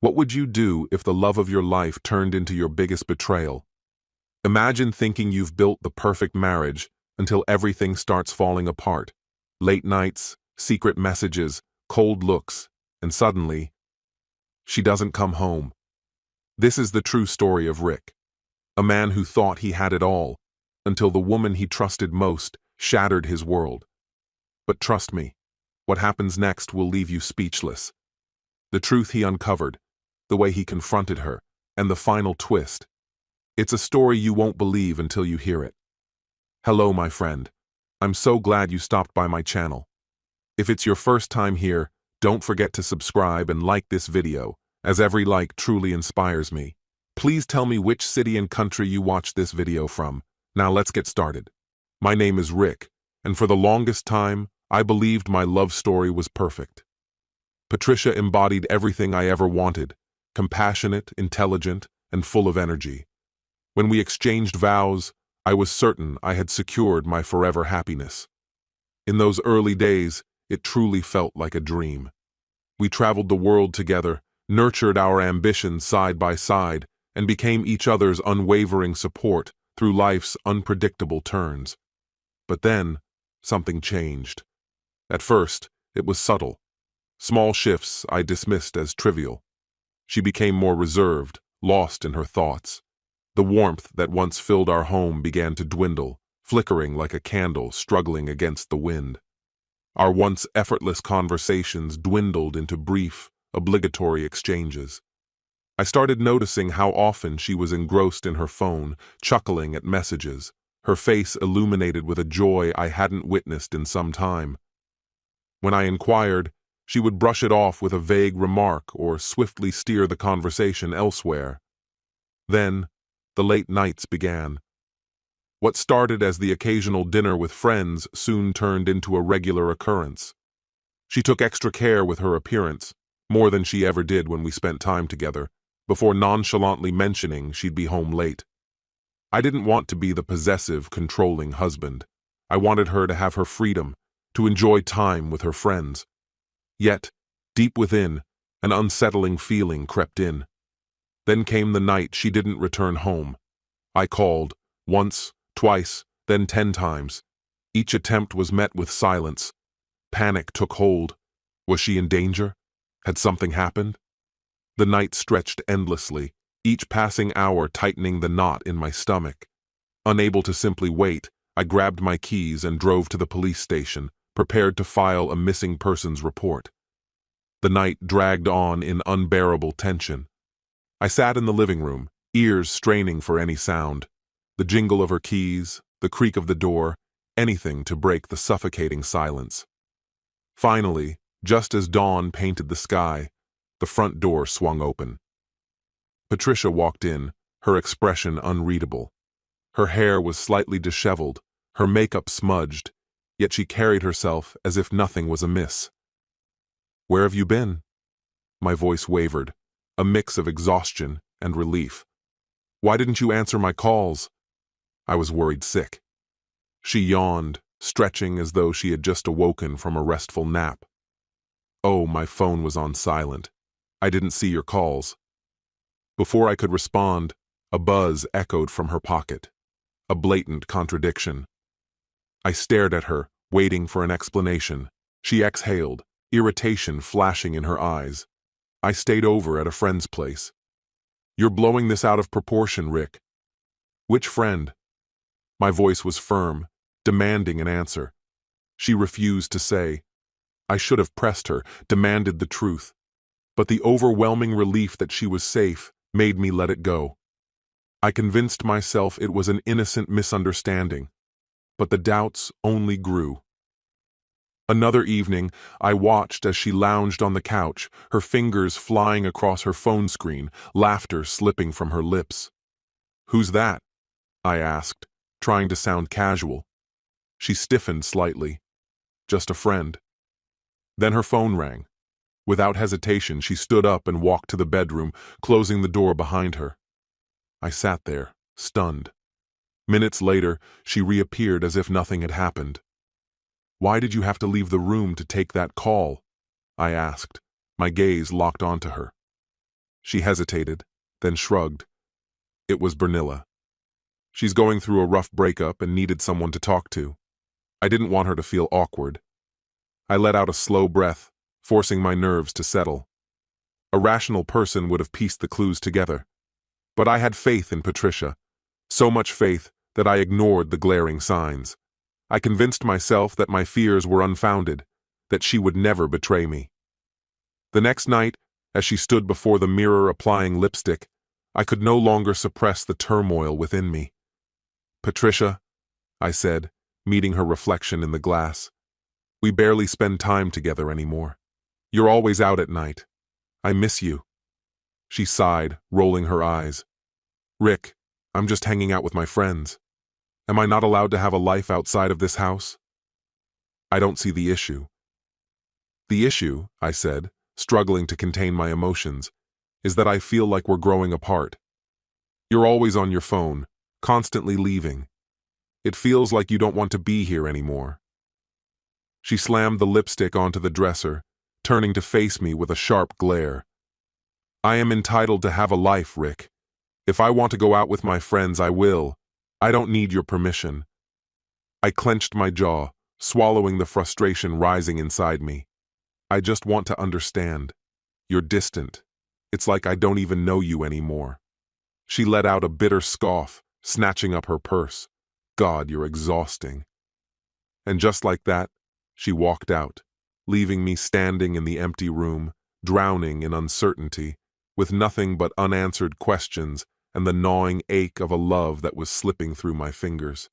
What would you do if the love of your life turned into your biggest betrayal? Imagine thinking you've built the perfect marriage until everything starts falling apart. Late nights, secret messages, cold looks, and suddenly, she doesn't come home. This is the true story of Rick, a man who thought he had it all, until the woman he trusted most shattered his world. But trust me, what happens next will leave you speechless. The truth he uncovered, the way he confronted her, and the final twist. It's a story you won't believe until you hear it. Hello, my friend. I'm so glad you stopped by my channel. If it's your first time here, don't forget to subscribe and like this video, as every like truly inspires me. Please tell me which city and country you watched this video from. Now let's get started. My name is Rick, and for the longest time, I believed my love story was perfect. Patricia embodied everything I ever wanted: compassionate, intelligent, and full of energy. When we exchanged vows, I was certain I had secured my forever happiness. In those early days, it truly felt like a dream. We traveled the world together, nurtured our ambitions side by side, and became each other's unwavering support through life's unpredictable turns. But then, something changed. At first, it was subtle. Small shifts I dismissed as trivial. She became more reserved, lost in her thoughts. The warmth that once filled our home began to dwindle, flickering like a candle struggling against the wind. Our once effortless conversations dwindled into brief, obligatory exchanges. I started noticing how often she was engrossed in her phone, chuckling at messages, her face illuminated with a joy I hadn't witnessed in some time. When I inquired, she would brush it off with a vague remark or swiftly steer the conversation elsewhere. Then, the late nights began. What started as the occasional dinner with friends soon turned into a regular occurrence. She took extra care with her appearance, more than she ever did when we spent time together, before nonchalantly mentioning she'd be home late. I didn't want to be the possessive, controlling husband. I wanted her to have her freedom, to enjoy time with her friends. Yet, deep within, an unsettling feeling crept in. Then came the night she didn't return home. I called, once, twice, then 10 times. Each attempt was met with silence. Panic took hold. Was she in danger? Had something happened? The night stretched endlessly, each passing hour tightening the knot in my stomach. Unable to simply wait, I grabbed my keys and drove to the police station, prepared to file a missing persons report. The night dragged on in unbearable tension. I sat in the living room, ears straining for any sound. The jingle of her keys, the creak of the door, anything to break the suffocating silence. Finally, just as dawn painted the sky, the front door swung open. Patricia walked in, her expression unreadable. Her hair was slightly disheveled, her makeup smudged, yet she carried herself as if nothing was amiss. "Where have you been?" My voice wavered, a mix of exhaustion and relief. "Why didn't you answer my calls?" I was worried sick. She yawned, stretching as though she had just awoken from a restful nap. "Oh, my phone was on silent. I didn't see your calls." Before I could respond, a buzz echoed from her pocket. A blatant contradiction. I stared at her, waiting for an explanation. She exhaled, irritation flashing in her eyes. "I stayed over at a friend's place." "You're blowing this out of proportion, Rick." "Which friend?" My voice was firm, demanding an answer. She refused to say. I should have pressed her, demanded the truth. But the overwhelming relief that she was safe made me let it go. I convinced myself it was an innocent misunderstanding, but the doubts only grew. Another evening, I watched as she lounged on the couch, her fingers flying across her phone screen, laughter slipping from her lips. "Who's that?" I asked, trying to sound casual. She stiffened slightly. "Just a friend." Then her phone rang. Without hesitation, she stood up and walked to the bedroom, closing the door behind her. I sat there, stunned. Minutes later, she reappeared as if nothing had happened. "Why did you have to leave the room to take that call?" I asked, my gaze locked onto her. She hesitated, then shrugged. It was Bernilla. She's going through a rough breakup and needed someone to talk to. I didn't want her to feel awkward. I let out a slow breath, forcing my nerves to settle. A rational person would have pieced the clues together. But I had faith in Patricia, so much faith that I ignored the glaring signs. I convinced myself that my fears were unfounded, that she would never betray me. The next night, as she stood before the mirror applying lipstick, I could no longer suppress the turmoil within me. "Patricia," I said, meeting her reflection in the glass, "we barely spend time together anymore. You're always out at night. I miss you." She sighed, rolling her eyes. "Rick, I'm just hanging out with my friends. Am I not allowed to have a life outside of this house?" "I don't see the issue." "The issue," I said, struggling to contain my emotions, "is that I feel like we're growing apart. You're always on your phone, constantly leaving. It feels like you don't want to be here anymore." She slammed the lipstick onto the dresser, turning to face me with a sharp glare. "I am entitled to have a life, Rick. If I want to go out with my friends, I will. I don't need your permission." I clenched my jaw, swallowing the frustration rising inside me. "I just want to understand. You're distant. It's like I don't even know you anymore." She let out a bitter scoff, snatching up her purse. "God, you're exhausting." And just like that, she walked out, leaving me standing in the empty room, drowning in uncertainty, with nothing but unanswered questions and the gnawing ache of a love that was slipping through my fingers.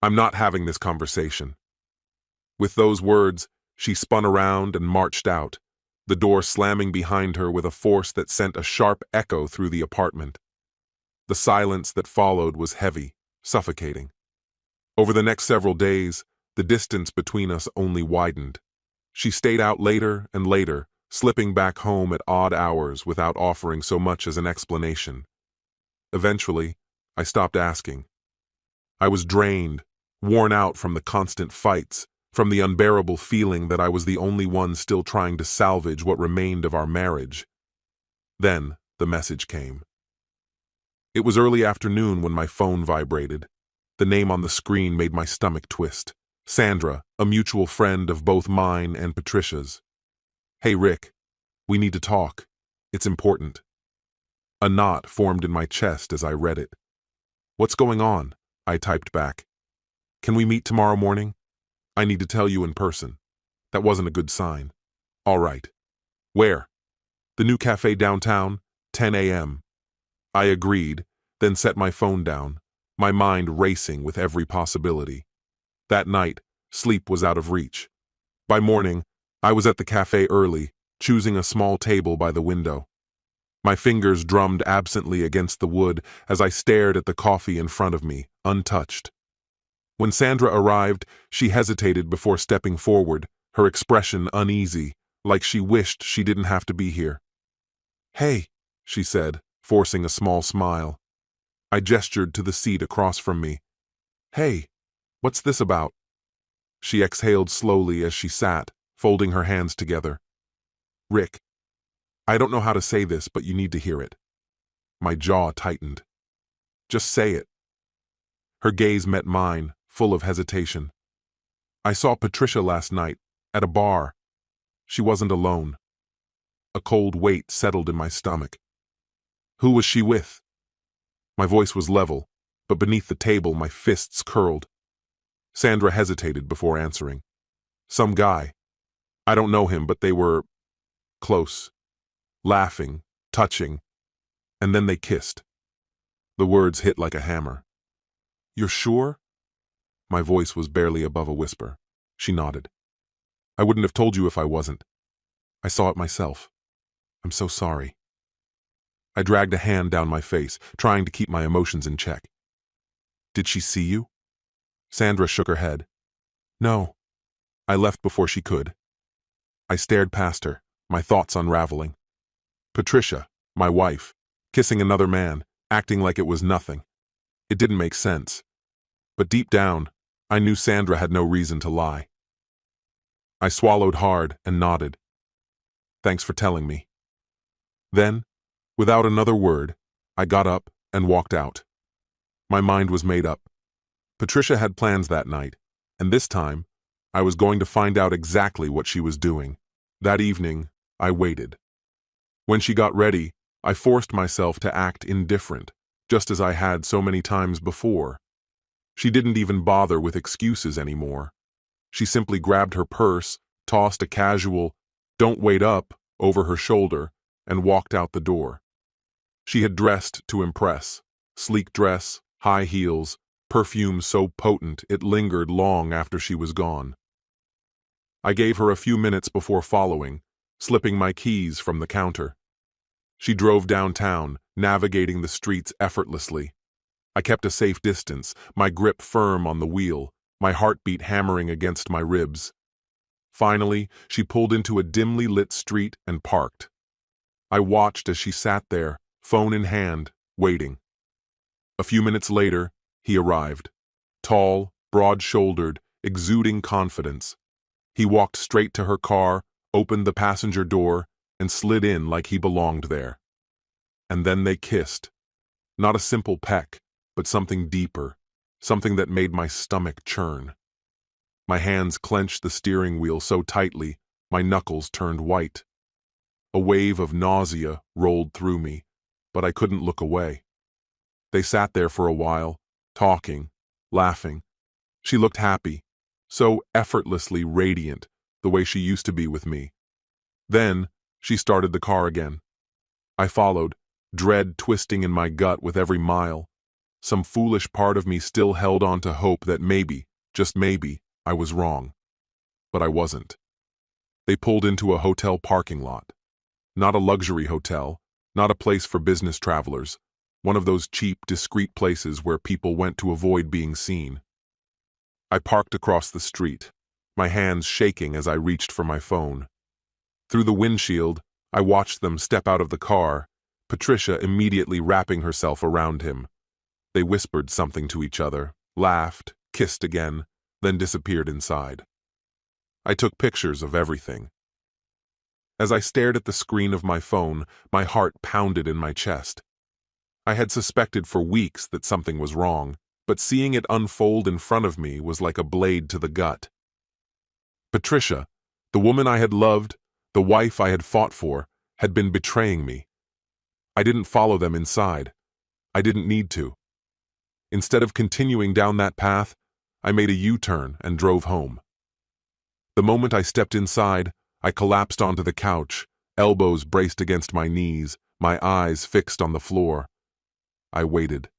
"I'm not having this conversation." With those words, she spun around and marched out, the door slamming behind her with a force that sent a sharp echo through the apartment. The silence that followed was heavy, suffocating. Over the next several days, the distance between us only widened. She stayed out later and later, slipping back home at odd hours without offering so much as an explanation. Eventually, I stopped asking. I was drained, worn out from the constant fights, from the unbearable feeling that I was the only one still trying to salvage what remained of our marriage. Then, the message came. It was early afternoon when my phone vibrated. The name on the screen made my stomach twist. Sandra, a mutual friend of both mine and Patricia's. "Hey, Rick, we need to talk. It's important." A knot formed in my chest as I read it. "What's going on?" I typed back. "Can we meet tomorrow morning? I need to tell you in person." That wasn't a good sign. "All right." "Where?" "The new cafe downtown, 10 a.m. I agreed, then set my phone down, my mind racing with every possibility. That night, sleep was out of reach. By morning, I was at the cafe early, choosing a small table by the window. My fingers drummed absently against the wood as I stared at the coffee in front of me, untouched. When Sandra arrived, she hesitated before stepping forward, her expression uneasy, like she wished she didn't have to be here. "Hey," she said, forcing a small smile. I gestured to the seat across from me. "Hey, what's this about?" She exhaled slowly as she sat, folding her hands together. "Rick, I don't know how to say this, but you need to hear it." My jaw tightened. "Just say it." Her gaze met mine, full of hesitation. "I saw Patricia last night, at a bar. She wasn't alone." A cold weight settled in my stomach. "Who was she with?" My voice was level, but beneath the table my fists curled. Sandra hesitated before answering. "Some guy. I don't know him, but they were close. Laughing, touching, and then they kissed." The words hit like a hammer. "You're sure?" My voice was barely above a whisper. She nodded. "I wouldn't have told you if I wasn't. I saw it myself. I'm so sorry." I dragged a hand down my face, trying to keep my emotions in check. "Did she see you?" Sandra shook her head. "No. I left before she could." I stared past her, my thoughts unraveling. Patricia, my wife, kissing another man, acting like it was nothing. It didn't make sense. But deep down, I knew Sandra had no reason to lie. I swallowed hard and nodded. "Thanks for telling me." Then, Without another word, I got up and walked out. My mind was made up. Patricia had plans that night, and this time, I was going to find out exactly what she was doing. That evening, I waited. When she got ready, I forced myself to act indifferent, just as I had so many times before. She didn't even bother with excuses anymore. She simply grabbed her purse, tossed a casual, "Don't wait up," over her shoulder, and walked out the door. She had dressed to impress. Sleek dress, high heels, perfume so potent it lingered long after she was gone. I gave her a few minutes before following, slipping my keys from the counter. She drove downtown, navigating the streets effortlessly. I kept a safe distance, my grip firm on the wheel, my heartbeat hammering against my ribs. Finally, she pulled into a dimly lit street and parked. I watched as she sat there, phone in hand, waiting. A few minutes later, he arrived. Tall, broad-shouldered, exuding confidence. He walked straight to her car, opened the passenger door, and slid in like he belonged there. And then they kissed. Not a simple peck, but something deeper, something that made my stomach churn. My hands clenched the steering wheel so tightly, my knuckles turned white. A wave of nausea rolled through me, but I couldn't look away. They sat there for a while, talking, laughing. She looked happy, so effortlessly radiant, the way she used to be with me. Then, she started the car again. I followed, dread twisting in my gut with every mile. Some foolish part of me still held on to hope that maybe, just maybe, I was wrong. But I wasn't. They pulled into a hotel parking lot. Not a luxury hotel, not a place for business travelers, one of those cheap, discreet places where people went to avoid being seen. I parked across the street, my hands shaking as I reached for my phone. Through the windshield, I watched them step out of the car, Patricia immediately wrapping herself around him. They whispered something to each other, laughed, kissed again, then disappeared inside. I took pictures of everything. As I stared at the screen of my phone, my heart pounded in my chest. I had suspected for weeks that something was wrong, but seeing it unfold in front of me was like a blade to the gut. Patricia, the woman I had loved, the wife I had fought for, had been betraying me. I didn't follow them inside. I didn't need to. Instead of continuing down that path, I made a U-turn and drove home. The moment I stepped inside, I collapsed onto the couch, elbows braced against my knees, my eyes fixed on the floor. I waited.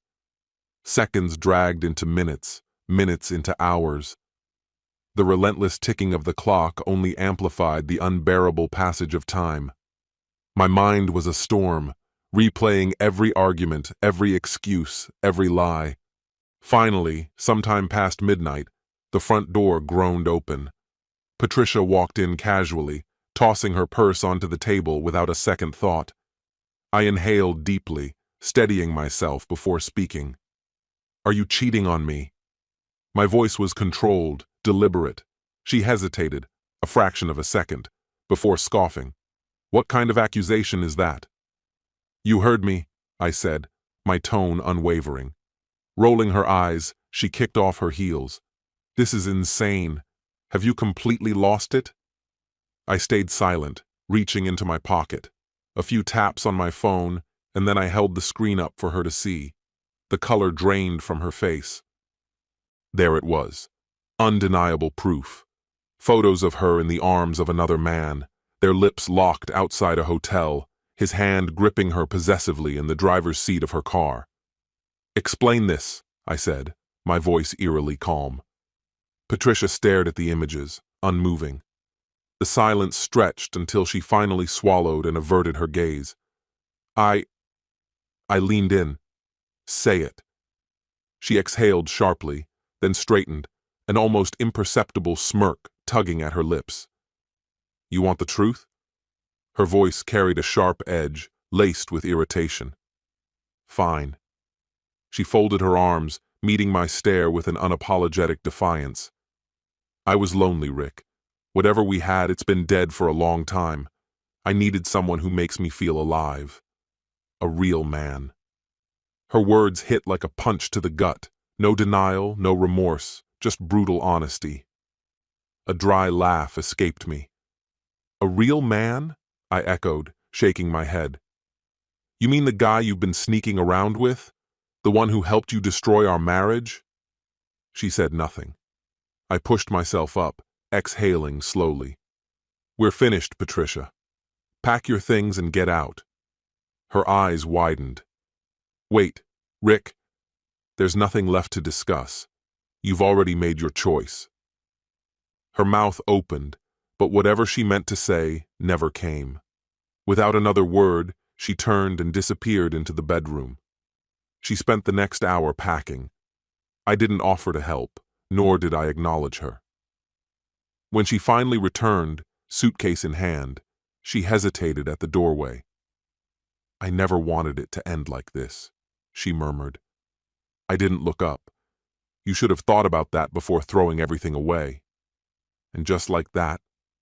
Seconds dragged into minutes, minutes into hours. The relentless ticking of the clock only amplified the unbearable passage of time. My mind was a storm, replaying every argument, every excuse, every lie. Finally, sometime past midnight, the front door groaned open. Patricia walked in casually, tossing her purse onto the table without a second thought. I inhaled deeply, steadying myself before speaking. "Are you cheating on me?" My voice was controlled, deliberate. She hesitated, a fraction of a second, before scoffing. "What kind of accusation is that?" "You heard me," I said, my tone unwavering. Rolling her eyes, she kicked off her heels. "This is insane. Have you completely lost it?" I stayed silent, reaching into my pocket. A few taps on my phone, and then I held the screen up for her to see. The color drained from her face. There it was. Undeniable proof. Photos of her in the arms of another man, their lips locked outside a hotel, his hand gripping her possessively in the driver's seat of her car. "Explain this," I said, my voice eerily calm. Patricia stared at the images, unmoving. The silence stretched until she finally swallowed and averted her gaze. I leaned in. "Say it." She exhaled sharply, then straightened, an almost imperceptible smirk tugging at her lips. "You want the truth?" Her voice carried a sharp edge, laced with irritation. "Fine." She folded her arms, meeting my stare with an unapologetic defiance. "I was lonely, Rick. Whatever we had, it's been dead for a long time. I needed someone who makes me feel alive." a real man. Her words hit like a punch to the gut. No denial, no remorse, just brutal honesty. A dry laugh escaped me. A real man? I echoed, shaking my head. You mean the guy you've been sneaking around with? The one who helped you destroy our marriage? She said nothing. I pushed myself up, exhaling slowly. We're finished, Patricia. Pack your things and get out. Her eyes widened. Wait, Rick. There's nothing left to discuss. You've already made your choice. Her mouth opened, but whatever she meant to say never came. Without another word, she turned and disappeared into the bedroom. She spent the next hour packing. I didn't offer to help, nor did I acknowledge her. When she finally returned, suitcase in hand, she hesitated at the doorway. I never wanted it to end like this, she murmured. I didn't look up. You should have thought about that before throwing everything away. And just like that,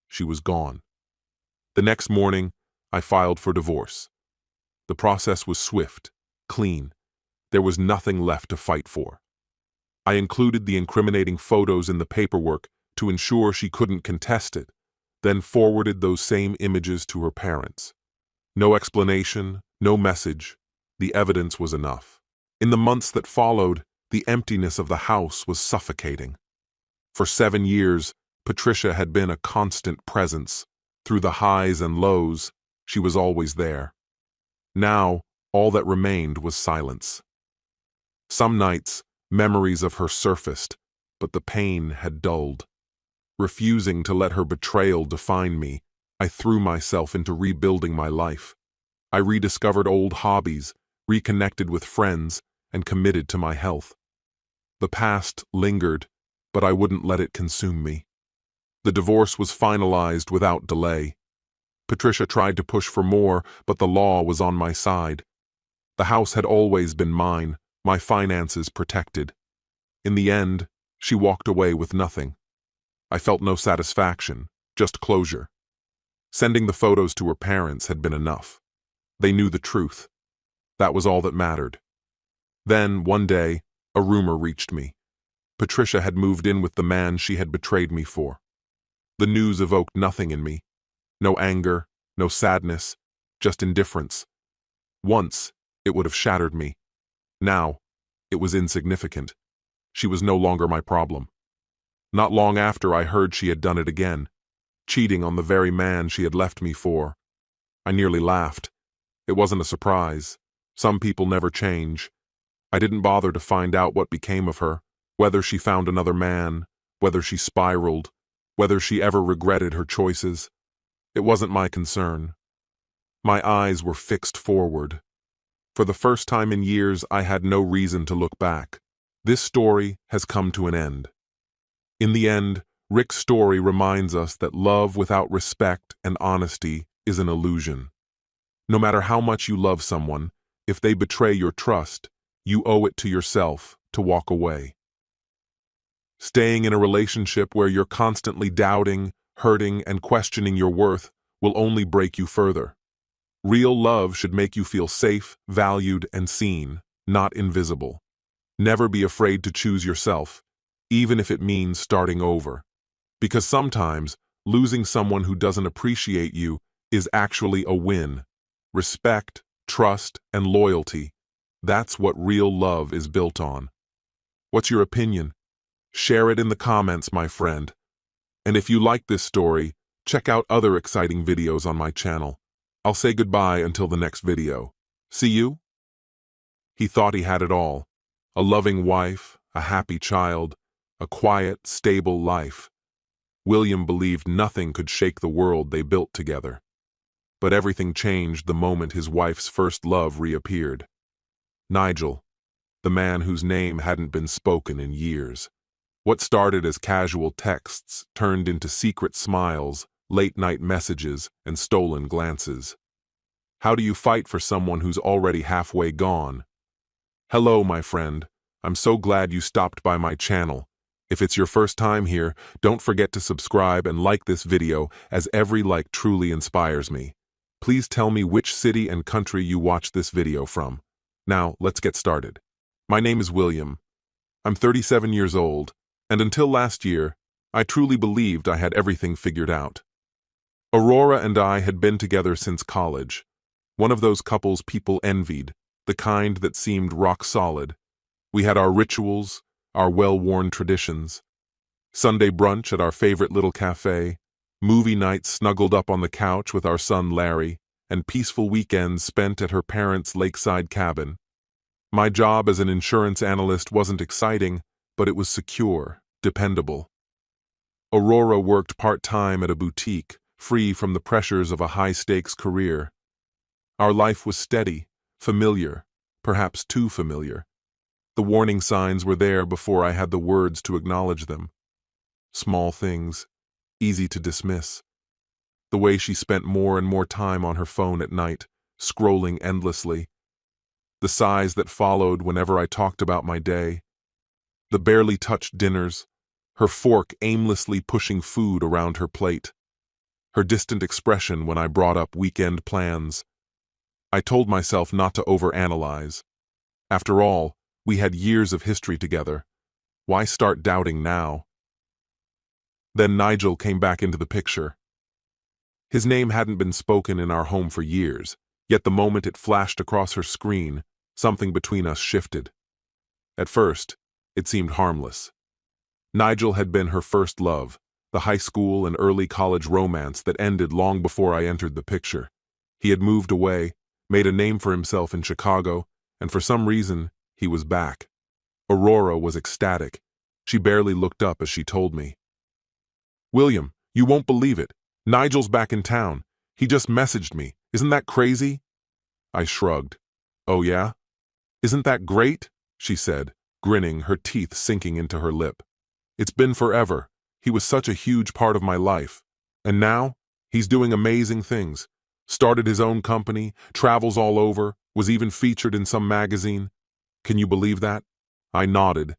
she was gone. The next morning, I filed for divorce. The process was swift, clean. There was nothing left to fight for. I included the incriminating photos in the paperwork to ensure she couldn't contest it, then forwarded those same images to her parents. No explanation, no message. The evidence was enough. In the months that followed, the emptiness of the house was suffocating. For 7 years, Patricia had been a constant presence. Through the highs and lows, she was always there. Now, all that remained was silence. Some nights, memories of her surfaced, but the pain had dulled. Refusing to let her betrayal define me, I threw myself into rebuilding my life. I rediscovered old hobbies, reconnected with friends, and committed to my health. The past lingered, but I wouldn't let it consume me. The divorce was finalized without delay. Patricia tried to push for more, but the law was on my side. The house had always been mine, my finances protected. In the end, she walked away with nothing. I felt no satisfaction, just closure. Sending the photos to her parents had been enough. They knew the truth. That was all that mattered. Then, one day, a rumor reached me. Patricia had moved in with the man she had betrayed me for. The news evoked nothing in me. No anger, no sadness, just indifference. Once, it would have shattered me. Now, it was insignificant. She was no longer my problem. Not long after, I heard she had done it again, cheating on the very man she had left me for. I nearly laughed. It wasn't a surprise. Some people never change. I didn't bother to find out what became of her, whether she found another man, whether she spiraled, whether she ever regretted her choices. It wasn't my concern. My eyes were fixed forward. For the first time in years, I had no reason to look back. This story has come to an end. In the end, Rick's story reminds us that love without respect and honesty is an illusion. No matter how much you love someone, if they betray your trust, you owe it to yourself to walk away. Staying in a relationship where you're constantly doubting, hurting, and questioning your worth will only break you further. Real love should make you feel safe, valued, and seen, not invisible. Never be afraid to choose yourself, even if it means starting over. Because sometimes, losing someone who doesn't appreciate you is actually a win. Respect, trust, and loyalty. That's what real love is built on. What's your opinion? Share it in the comments, my friend. And if you like this story, check out other exciting videos on my channel. I'll say goodbye until the next video. See you? He thought he had it all. A loving wife, a happy child, a quiet, stable life. William believed nothing could shake the world they built together. But everything changed the moment his wife's first love reappeared. Nigel, the man whose name hadn't been spoken in years. What started as casual texts turned into secret smiles, late-night messages, and stolen glances. How do you fight for someone who's already halfway gone? Hello, my friend. I'm so glad you stopped by my channel. If it's your first time here, don't forget to subscribe and like this video, as every like truly inspires me. Please tell me which city and country you watched this video from. Now, let's get started. My name is William. I'm 37 years old, and until last year, I truly believed I had everything figured out. Aurora and I had been together since college. One of those couples people envied, the kind that seemed rock solid. We had our rituals, our well-worn traditions. Sunday brunch at our favorite little cafe, movie nights snuggled up on the couch with our son Larry, and peaceful weekends spent at her parents' lakeside cabin. My job as an insurance analyst wasn't exciting, but it was secure, dependable. Aurora worked part-time at a boutique, free from the pressures of a high-stakes career. Our life was steady, familiar, perhaps too familiar. The warning signs were there before I had the words to acknowledge them. Small things, easy to dismiss. The way she spent more and more time on her phone at night, scrolling endlessly. The sighs that followed whenever I talked about my day. The barely touched dinners, her fork aimlessly pushing food around her plate. Her distant expression when I brought up weekend plans. I told myself not to overanalyze. After all, we had years of history together. Why start doubting now? Then Nigel came back into the picture. His name hadn't been spoken in our home for years, yet the moment it flashed across her screen, something between us shifted. At first, it seemed harmless. Nigel had been her first love, the high school and early college romance that ended long before I entered the picture. He had moved away, made a name for himself in Chicago, and for some reason, he was back. Aurora was ecstatic. She barely looked up as she told me. "William, you won't believe it. Nigel's back in town. He just messaged me. Isn't that crazy?" I shrugged. "Oh yeah? Isn't that great?" she said, grinning, her teeth sinking into her lip. "It's been forever. He was such a huge part of my life. And now, he's doing amazing things. Started his own company, travels all over, was even featured in some magazine. Can you believe that?" I nodded,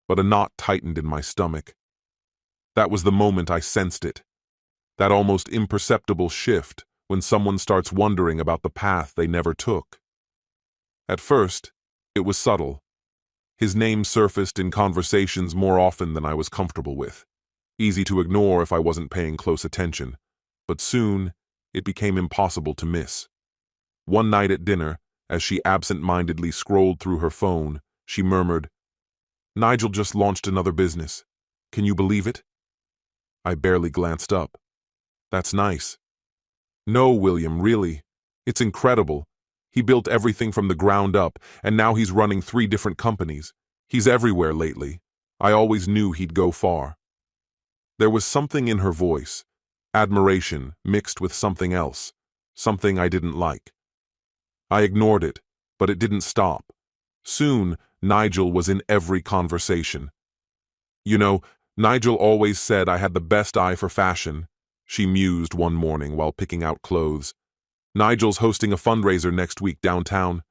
but a knot tightened in my stomach. That was the moment I sensed it. That almost imperceptible shift when someone starts wondering about the path they never took. At first, it was subtle. His name surfaced in conversations more often than I was comfortable with. Easy to ignore if I wasn't paying close attention, but soon it became impossible to miss. One night at dinner, as she absent-mindedly scrolled through her phone, she murmured, "Nigel just launched another business. Can you believe it?" I barely glanced up. "That's nice." "No, William, really. It's incredible. He built everything from the ground up, and now he's running 3 different companies. He's everywhere lately. I always knew he'd go far." There was something in her voice, admiration mixed with something else, something I didn't like. I ignored it, but it didn't stop. Soon, Nigel was in every conversation. "You know, Nigel always said I had the best eye for fashion," she mused one morning while picking out clothes. "Nigel's hosting a fundraiser next week downtown.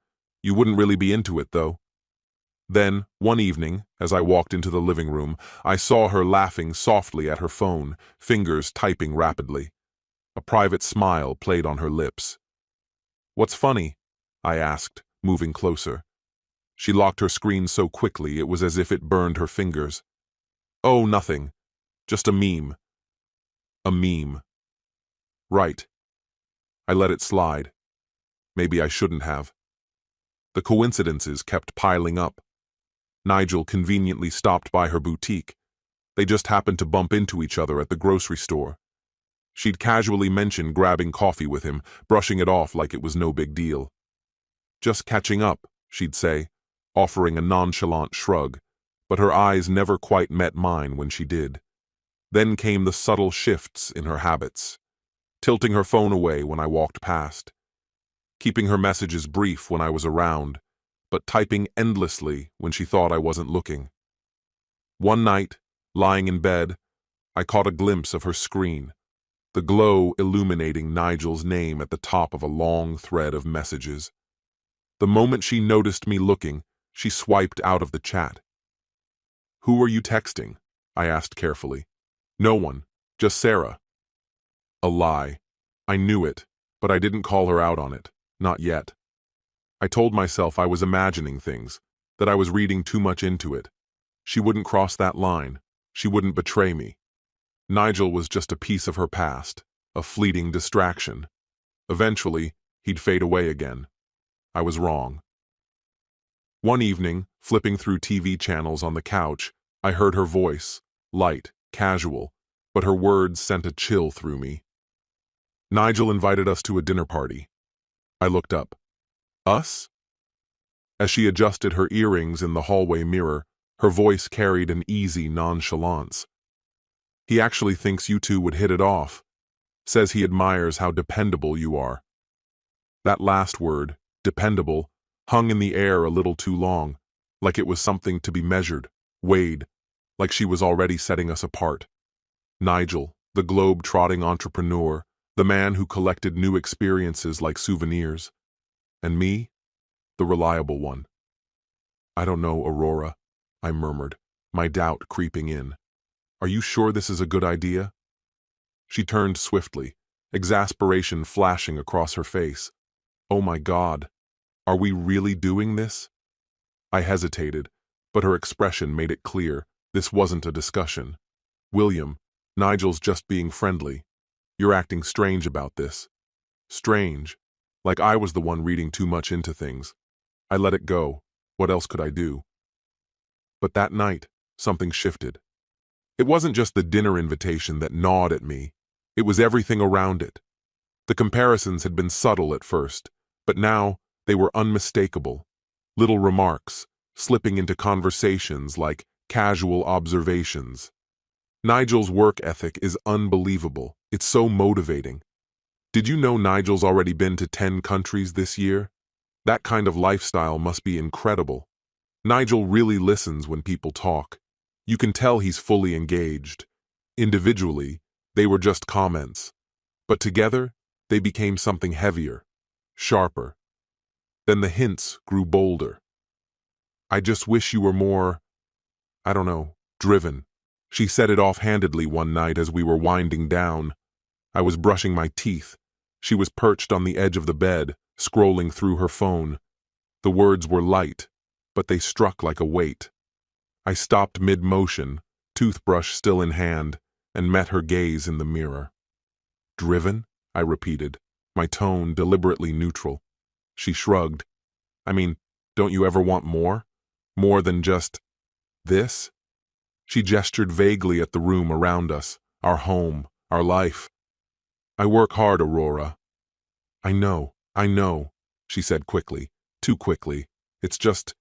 You wouldn't really be into it, though." Then, one evening, as I walked into the living room, I saw her laughing softly at her phone, fingers typing rapidly. A private smile played on her lips. "What's funny?" I asked, moving closer. She locked her screen so quickly it was as if it burned her fingers. "Oh, nothing. Just a meme." "A meme." "Right." I let it slide. Maybe I shouldn't have. The coincidences kept piling up. Nigel conveniently stopped by her boutique. They just happened to bump into each other at the grocery store. She'd casually mentioned grabbing coffee with him, brushing it off like it was no big deal. "Just catching up," she'd say, offering a nonchalant shrug, but her eyes never quite met mine when she did. Then came the subtle shifts in her habits. Tilting her phone away when I walked past. Keeping her messages brief when I was around, but typing endlessly when she thought I wasn't looking. One night, lying in bed, I caught a glimpse of her screen, the glow illuminating Nigel's name at the top of a long thread of messages. The moment she noticed me looking, she swiped out of the chat. "Who are you texting?" I asked carefully. "No one, just Sarah." A lie. I knew it. But I didn't call her out on it. Not yet. I told myself I was imagining things, that I was reading too much into it. She wouldn't cross that line. She wouldn't betray me. Nigel was just a piece of her past, a fleeting distraction. Eventually, he'd fade away again. I was wrong. One evening, flipping through TV channels on the couch, I heard her voice, light, casual, but her words sent a chill through me. Nigel invited us to a dinner party. I looked up. Us? As she adjusted her earrings in the hallway mirror, her voice carried an easy nonchalance. He actually thinks you two would hit it off. Says he admires how dependable you are. That last word, dependable, hung in the air a little too long, like it was something to be measured, weighed, like she was already setting us apart. Nigel, the globe-trotting entrepreneur, the man who collected new experiences like souvenirs. And me, the reliable one. I don't know, Aurora, I murmured, my doubt creeping in. Are you sure this is a good idea? She turned swiftly, exasperation flashing across her face. Oh my God, are we really doing this? I hesitated, but her expression made it clear this wasn't a discussion. William, Nigel's just being friendly. You're acting strange about this. Strange, like I was the one reading too much into things. I let it go. What else could I do? But that night, something shifted. It wasn't just the dinner invitation that gnawed at me. It was everything around it. The comparisons had been subtle at first, but now they were unmistakable. Little remarks, slipping into conversations like casual observations. Nigel's work ethic is unbelievable. It's so motivating. Did you know Nigel's already been to 10 countries this year? That kind of lifestyle must be incredible. Nigel really listens when people talk. You can tell he's fully engaged. Individually, they were just comments. But together, they became something heavier, sharper. Then the hints grew bolder. I just wish you were more, I don't know, driven. She said it offhandedly one night as we were winding down. I was brushing my teeth. She was perched on the edge of the bed, scrolling through her phone. The words were light, but they struck like a weight. I stopped mid-motion, toothbrush still in hand, and met her gaze in the mirror. Driven? I repeated, my tone deliberately neutral. She shrugged. I mean, don't you ever want more? More than just this? She gestured vaguely at the room around us, our home, our life. I work hard, Aurora. I know, she said quickly, too quickly. It's just,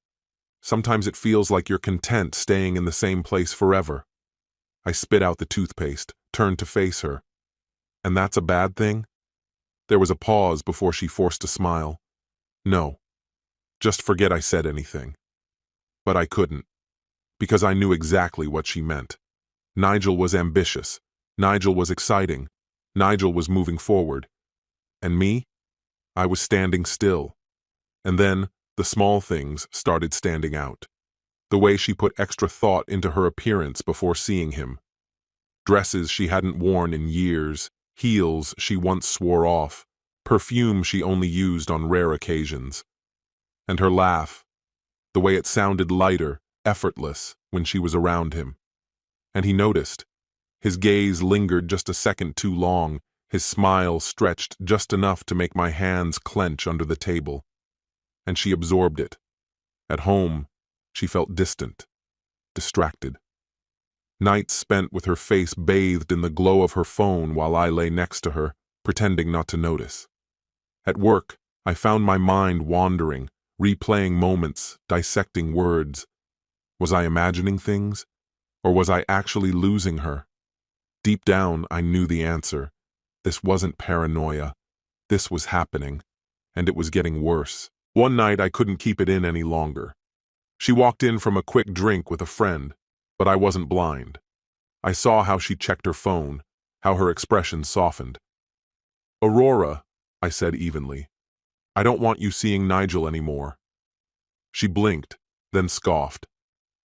sometimes it feels like you're content staying in the same place forever. I spit out the toothpaste, turned to face her. And that's a bad thing? There was a pause before she forced a smile. No. Just forget I said anything. But I couldn't. Because I knew exactly what she meant. Nigel was ambitious. Nigel was exciting. Nigel was moving forward. And me? I was standing still. And then, the small things started standing out. The way she put extra thought into her appearance before seeing him. Dresses she hadn't worn in years, heels she once swore off, perfume she only used on rare occasions. And her laugh, the way it sounded lighter, effortless when she was around him. And he noticed. His gaze lingered just a second too long, his smile stretched just enough to make my hands clench under the table. And she absorbed it. At home, she felt distant, distracted. Nights spent with her face bathed in the glow of her phone while I lay next to her, pretending not to notice. At work, I found my mind wandering, replaying moments, dissecting words. Was I imagining things? Or was I actually losing her? Deep down, I knew the answer. This wasn't paranoia. This was happening, and it was getting worse. One night, I couldn't keep it in any longer. She walked in from a quick drink with a friend, but I wasn't blind. I saw how she checked her phone, how her expression softened. Aurora, I said evenly, I don't want you seeing Nigel anymore. She blinked, then scoffed.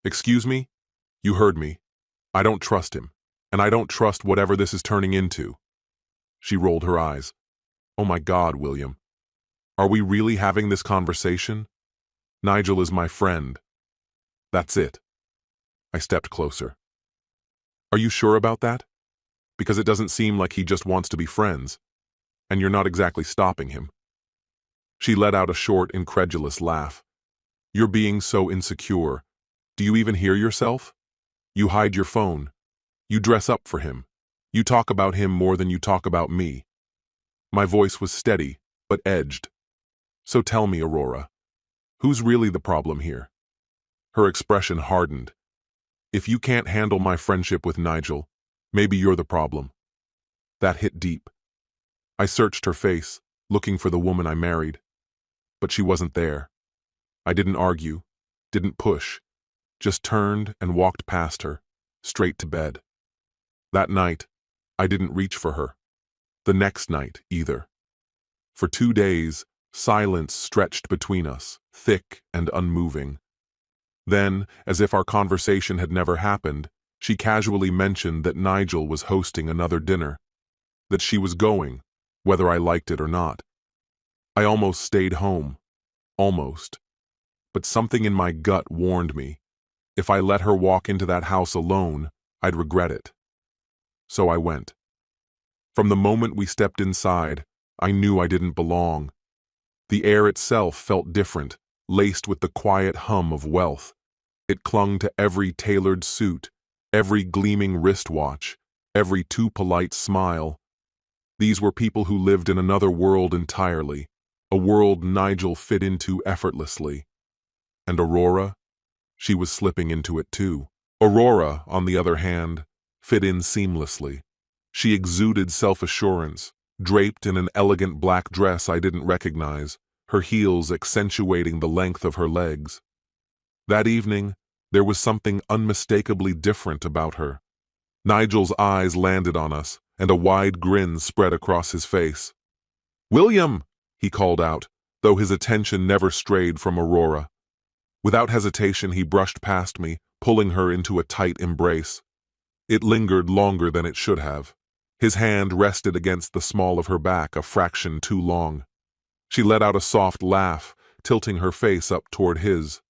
Excuse me? You heard me. I don't trust him, and I don't trust whatever this is turning into. She rolled her eyes. Oh my God, William. Are we really having this conversation? Nigel is my friend. That's it. I stepped closer. Are you sure about that? Because it doesn't seem like he just wants to be friends, and you're not exactly stopping him. She let out a short, incredulous laugh. You're being so insecure. Do you even hear yourself? You hide your phone. You dress up for him. You talk about him more than you talk about me. My voice was steady, but edged. So tell me, Aurora, who's really the problem here? Her expression hardened. If you can't handle my friendship with Nigel, maybe you're the problem. That hit deep. I searched her face, looking for the woman I married. But she wasn't there. I didn't argue, didn't push, just turned and walked past her, straight to bed. That night, I didn't reach for her. The next night, either. For 2 days, silence stretched between us, thick and unmoving. Then, as if our conversation had never happened, she casually mentioned that Nigel was hosting another dinner, that she was going, whether I liked it or not. I almost stayed home. Almost. But something in my gut warned me. If I let her walk into that house alone, I'd regret it. So I went. From the moment we stepped inside, I knew I didn't belong. The air itself felt different, laced with the quiet hum of wealth. It clung to every tailored suit, every gleaming wristwatch, every too polite smile. These were people who lived in another world entirely, a world Nigel fit into effortlessly. And Aurora? She was slipping into it too. Aurora, on the other hand, fit in seamlessly. She exuded self-assurance, draped in an elegant black dress I didn't recognize, her heels accentuating the length of her legs. That evening, there was something unmistakably different about her. Nigel's eyes landed on us, and a wide grin spread across his face. "William!" he called out, though his attention never strayed from Aurora. Without hesitation, he brushed past me, pulling her into a tight embrace. It lingered longer than it should have. His hand rested against the small of her back a fraction too long. She let out a soft laugh, tilting her face up toward his.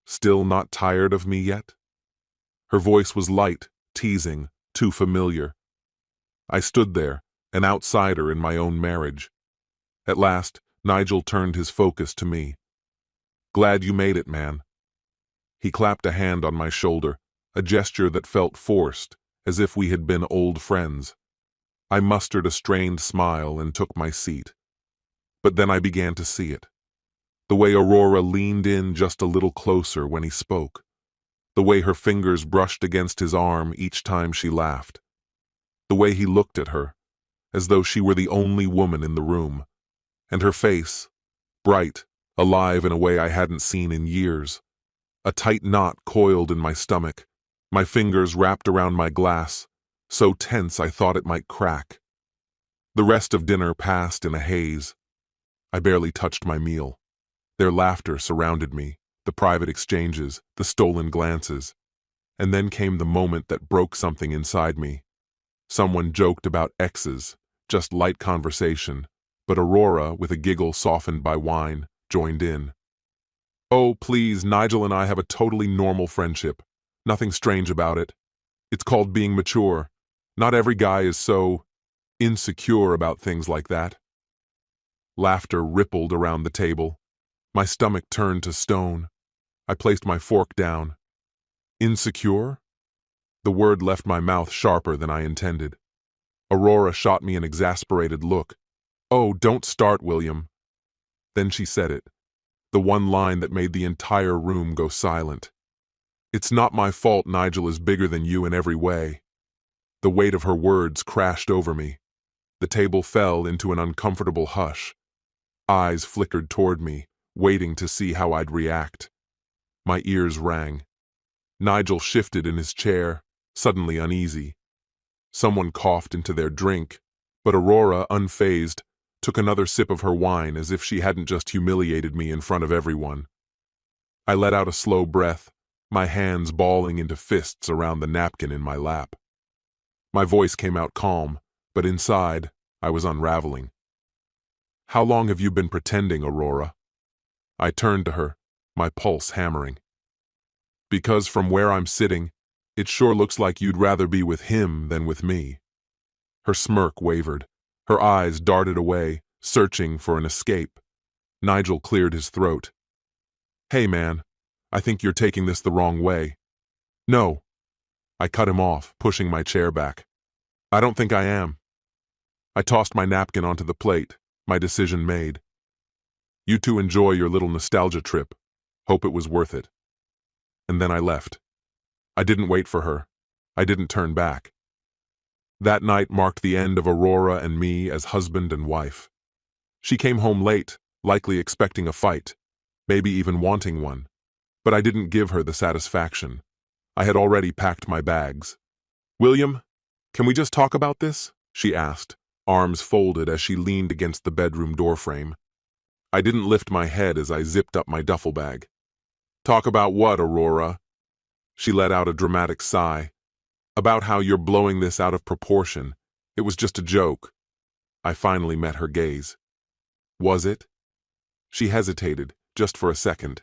"Still not tired of me yet?" Her voice was light, teasing, too familiar. I stood there, an outsider in my own marriage. At last, Nigel turned his focus to me. "Glad you made it, man." He clapped a hand on my shoulder, a gesture that felt forced, as if we had been old friends. I mustered a strained smile and took my seat. But then I began to see it. The way Aurora leaned in just a little closer when he spoke. The way her fingers brushed against his arm each time she laughed. The way he looked at her, as though she were the only woman in the room. And her face, bright, alive in a way I hadn't seen in years. A tight knot coiled in my stomach, my fingers wrapped around my glass, so tense I thought it might crack. The rest of dinner passed in a haze. I barely touched my meal. Their laughter surrounded me, the private exchanges, the stolen glances. And then came the moment that broke something inside me. Someone joked about exes, just light conversation, but Aurora, with a giggle softened by wine, joined in. "Oh, please, Nigel and I have a totally normal friendship. Nothing strange about it. It's called being mature. Not every guy is so insecure about things like that." Laughter rippled around the table. My stomach turned to stone. I placed my fork down. Insecure? The word left my mouth sharper than I intended. Aurora shot me an exasperated look. "Oh, don't start, William." Then she said it, the one line that made the entire room go silent. "It's not my fault Nigel is bigger than you in every way." The weight of her words crashed over me. The table fell into an uncomfortable hush. Eyes flickered toward me, waiting to see how I'd react. My ears rang. Nigel shifted in his chair, suddenly uneasy. Someone coughed into their drink, but Aurora, unfazed, took another sip of her wine as if she hadn't just humiliated me in front of everyone. I let out a slow breath, my hands balling into fists around the napkin in my lap. My voice came out calm, but inside, I was unraveling. How long have you been pretending, Aurora? I turned to her, my pulse hammering. Because from where I'm sitting, it sure looks like you'd rather be with him than with me. Her smirk wavered. Her eyes darted away, searching for an escape. Nigel cleared his throat. Hey man, I think you're taking this the wrong way. No. I cut him off, pushing my chair back. I don't think I am. I tossed my napkin onto the plate, my decision made. You two enjoy your little nostalgia trip. Hope it was worth it. And then I left. I didn't wait for her. I didn't turn back. That night marked the end of Aurora and me as husband and wife. She came home late, likely expecting a fight, maybe even wanting one. But I didn't give her the satisfaction. I had already packed my bags. William, can we just talk about this? She asked, arms folded as she leaned against the bedroom doorframe. I didn't lift my head as I zipped up my duffel bag. Talk about what, Aurora? She let out a dramatic sigh. About how you're blowing this out of proportion. It was just a joke. I finally met her gaze. Was it? She hesitated, just for a second.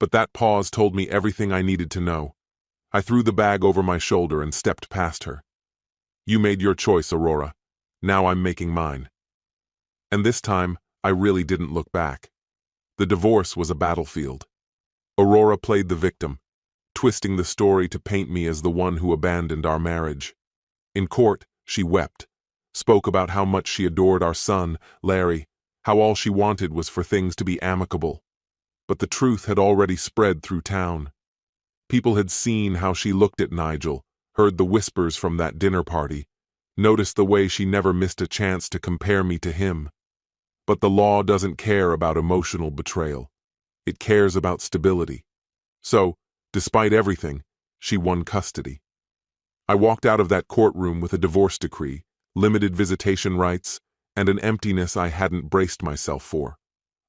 But that pause told me everything I needed to know. I threw the bag over my shoulder and stepped past her. You made your choice, Aurora. Now I'm making mine. And this time, I really didn't look back. The divorce was a battlefield. Aurora played the victim, twisting the story to paint me as the one who abandoned our marriage. In court, she wept, spoke about how much she adored our son, Larry, how all she wanted was for things to be amicable. But the truth had already spread through town. People had seen how she looked at Nigel, heard the whispers from that dinner party, noticed the way she never missed a chance to compare me to him. But the law doesn't care about emotional betrayal. It cares about stability. So, despite everything, she won custody. I walked out of that courtroom with a divorce decree, limited visitation rights, and an emptiness I hadn't braced myself for.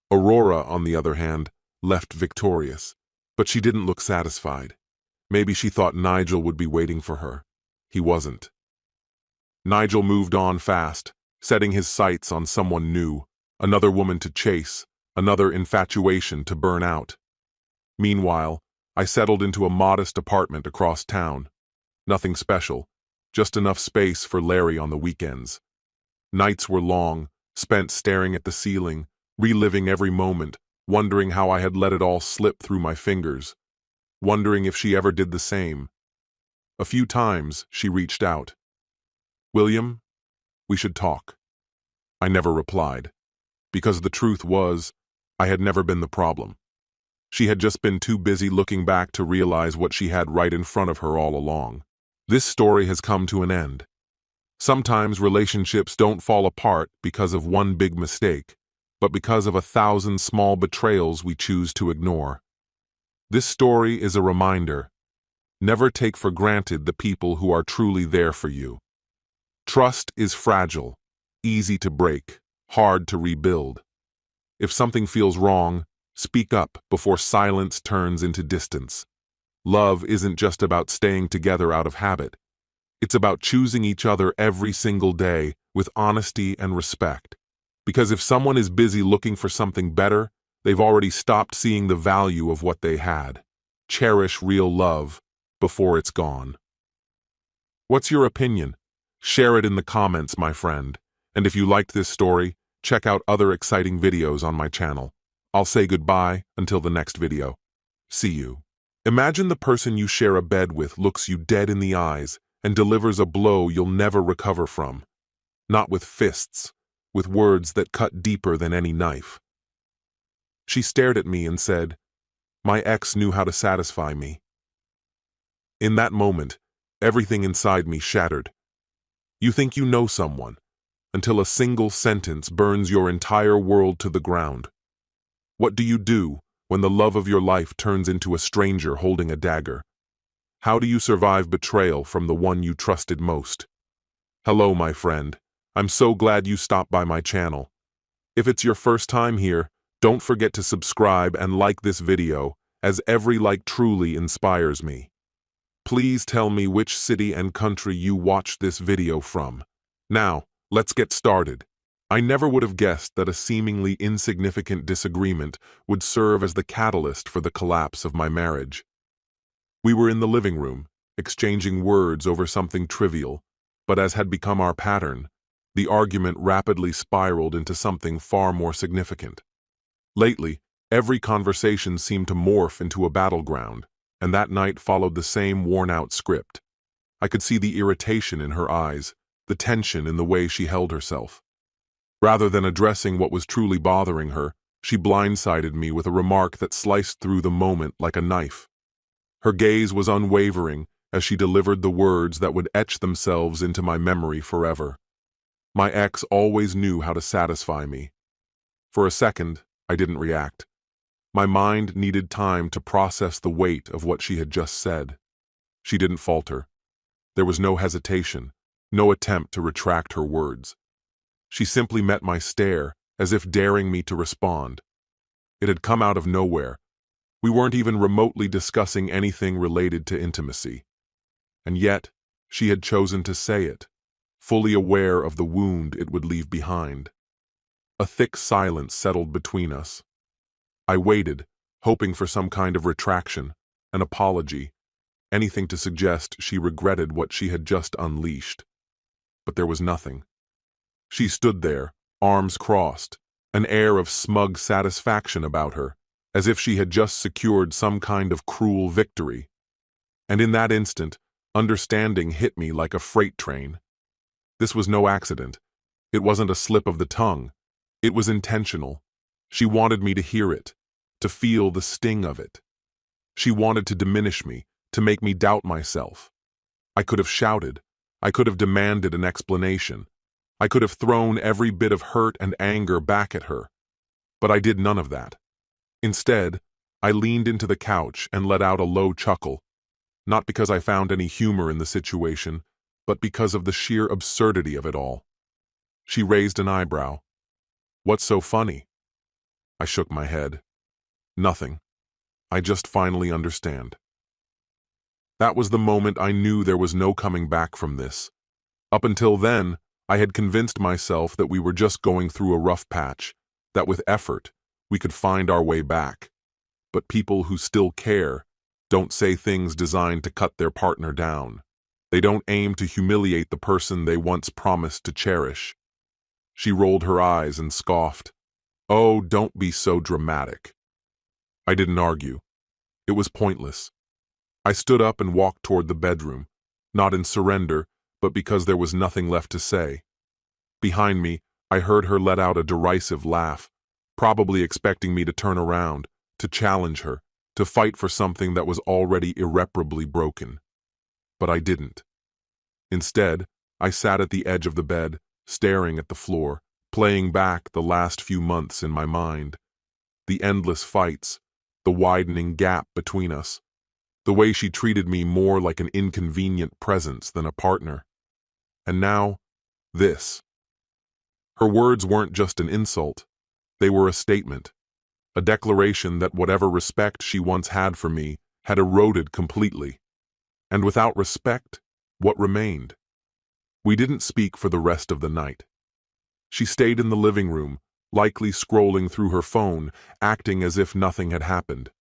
Aurora, on the other hand, left victorious, but she didn't look satisfied. Maybe she thought Nigel would be waiting for her. He wasn't. Nigel moved on fast, setting his sights on someone new, another woman to chase, another infatuation to burn out. Meanwhile, I settled into a modest apartment across town. Nothing special, just enough space for Larry on the weekends. Nights were long, spent staring at the ceiling, reliving every moment, wondering how I had let it all slip through my fingers, wondering if she ever did the same. A few times, she reached out. William, we should talk. I never replied, because the truth was, I had never been the problem. She had just been too busy looking back to realize what she had right in front of her all along. This story has come to an end. Sometimes relationships don't fall apart because of one big mistake, but because of 1,000 small betrayals we choose to ignore. This story is a reminder. Never take for granted the people who are truly there for you. Trust is fragile, easy to break, hard to rebuild. If something feels wrong, speak up before silence turns into distance. Love isn't just about staying together out of habit. It's about choosing each other every single day with honesty and respect. Because if someone is busy looking for something better, they've already stopped seeing the value of what they had. Cherish real love before it's gone. What's your opinion? Share it in the comments, my friend. And if you liked this story, check out other exciting videos on my channel. I'll say goodbye until the next video. See you. Imagine the person you share a bed with looks you dead in the eyes and delivers a blow you'll never recover from. Not with fists, with words that cut deeper than any knife. She stared at me and said, "My ex knew how to satisfy me." In that moment, everything inside me shattered. You think you know someone, until a single sentence burns your entire world to the ground. What do you do when the love of your life turns into a stranger holding a dagger? How do you survive betrayal from the one you trusted most? Hello, my friend. I'm so glad you stopped by my channel. If it's your first time here, don't forget to subscribe and like this video, as every like truly inspires me. Please tell me which city and country you watched this video from. Now, let's get started. I never would have guessed that a seemingly insignificant disagreement would serve as the catalyst for the collapse of my marriage. We were in the living room, exchanging words over something trivial, but as had become our pattern, the argument rapidly spiraled into something far more significant. Lately, every conversation seemed to morph into a battleground, and that night followed the same worn-out script. I could see the irritation in her eyes, the tension in the way she held herself. Rather than addressing what was truly bothering her, she blindsided me with a remark that sliced through the moment like a knife. Her gaze was unwavering as she delivered the words that would etch themselves into my memory forever. My ex always knew how to satisfy me. For a second, I didn't react. My mind needed time to process the weight of what she had just said. She didn't falter. There was no hesitation, no attempt to retract her words. She simply met my stare, as if daring me to respond. It had come out of nowhere. We weren't even remotely discussing anything related to intimacy. And yet, she had chosen to say it, fully aware of the wound it would leave behind. A thick silence settled between us. I waited, hoping for some kind of retraction, an apology, anything to suggest she regretted what she had just unleashed. But there was nothing. She stood there, arms crossed, an air of smug satisfaction about her, as if she had just secured some kind of cruel victory. And in that instant, understanding hit me like a freight train. This was no accident. It wasn't a slip of the tongue. It was intentional. She wanted me to hear it, to feel the sting of it. She wanted to diminish me, to make me doubt myself. I could have shouted. I could have demanded an explanation. I could have thrown every bit of hurt and anger back at her. But I did none of that. Instead, I leaned into the couch and let out a low chuckle, not because I found any humor in the situation, but because of the sheer absurdity of it all. She raised an eyebrow. "What's so funny?" I shook my head. "Nothing. I just finally understand." That was the moment I knew there was no coming back from this. Up until then, I had convinced myself that we were just going through a rough patch, that with effort, we could find our way back. But people who still care don't say things designed to cut their partner down. They don't aim to humiliate the person they once promised to cherish. She rolled her eyes and scoffed. "Oh, don't be so dramatic." I didn't argue. It was pointless. I stood up and walked toward the bedroom, not in surrender, but because there was nothing left to say. Behind me, I heard her let out a derisive laugh, probably expecting me to turn around, to challenge her, to fight for something that was already irreparably broken. But I didn't. Instead, I sat at the edge of the bed, staring at the floor, playing back the last few months in my mind. The endless fights, the widening gap between us, the way she treated me more like an inconvenient presence than a partner. And now, this. Her words weren't just an insult. They were a statement, a declaration that whatever respect she once had for me had eroded completely. And without respect, what remained? We didn't speak for the rest of the night. She stayed in the living room, likely scrolling through her phone, acting as if nothing had happened.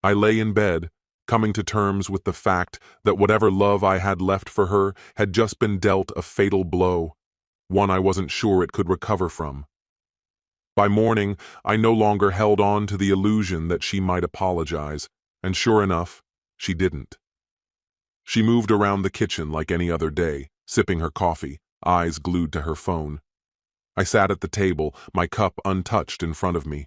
I lay in bed, coming to terms with the fact that whatever love I had left for her had just been dealt a fatal blow, one I wasn't sure it could recover from. By morning, I no longer held on to the illusion that she might apologize, and sure enough, she didn't. She moved around the kitchen like any other day, sipping her coffee, eyes glued to her phone. I sat at the table, my cup untouched in front of me.